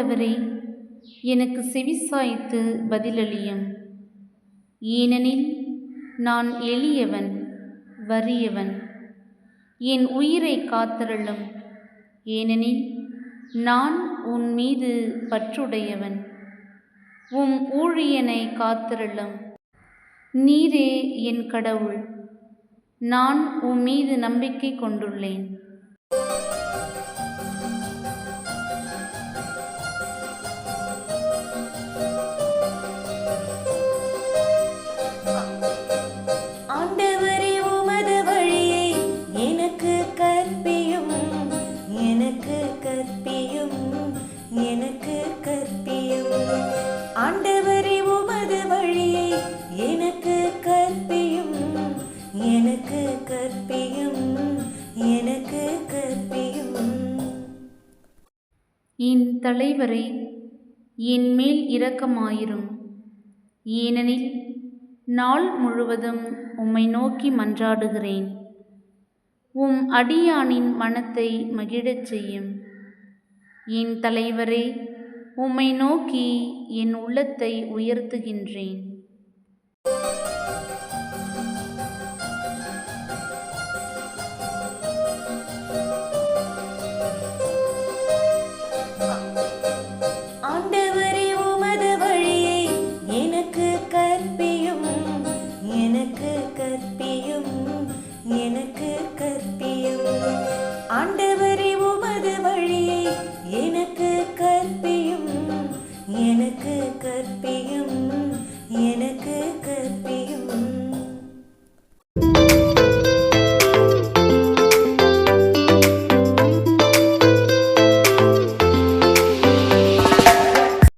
ஆண்டவரே, எனக்கு செவிசாய்த்து பதிலளியும். ஏனெனில் நான் எளியவன், வறியவன். என் உயிரை காத்தருளும். ஏனெனில் நான் உன் மீது பற்றுடையவன். உம் ஊழியனை காத்தருளும். நீரே என் கடவுள். நான் உம் மீது நம்பிக்கை கொண்டுள்ளேன். ஆண்டவரே, உமது வழியை எனக்கு கற்பியும், எனக்கு கற்பியும், எனக்கு கற்பியும். ஆண்டவரே, உமது வழியை எனக்கு கற்பியும், எனக்கு கற்பியும், எனக்கு கற்பியும். என் தலைவரே, என் மேல் இரக்கமாயிரும். ஏனெனில் நாள் முழுவதும் உம்மை நோக்கி மன்றாடுகிறேன். உம் அடியானின் மனத்தை மகிழச் செய்யும். என் தலைவரே, உம்மை நோக்கி என் உள்ளத்தை உயர்த்துகின்றேன். ஆண்டவரே, உமது வழியை எனக்கு கற்பியும், எனக்கு கற்பியும், எனக்கு கற்பியும். ஆண்டவரே, உமது வழியை எனக்கு கற்பியும், எனக்கு கற்பியும், எனக்கு கற்பியும்.